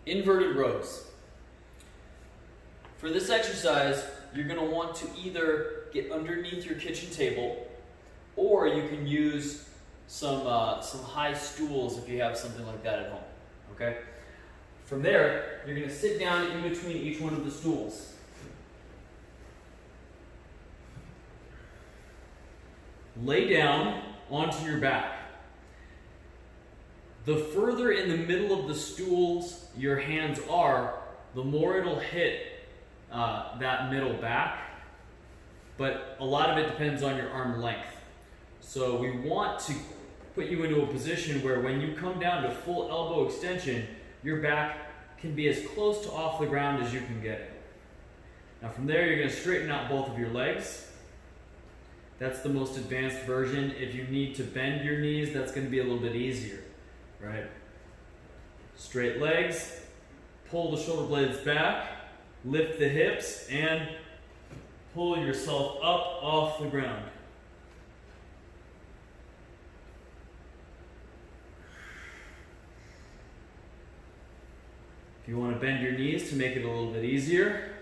Inverted rows. For this exercise, you're going to want to either get underneath your kitchen table, or you can use some high stools if you have something like that at home. Okay? From there, you're going to sit down in between each one of the stools. Lay down onto your back. The further in the middle of the stools your hands are, the more it'll hit that middle back, but a lot of it depends on your arm length. So we want to put you into a position where when you come down to full elbow extension, your back can be as close to off the ground as you can get it. Now from there, you're going to straighten out both of your legs. That's the most advanced version. If you need to bend your knees, that's going to be a little bit easier, right? Straight legs, pull the shoulder blades back, lift the hips, and pull yourself up off the ground. If you want to bend your knees to make it a little bit easier,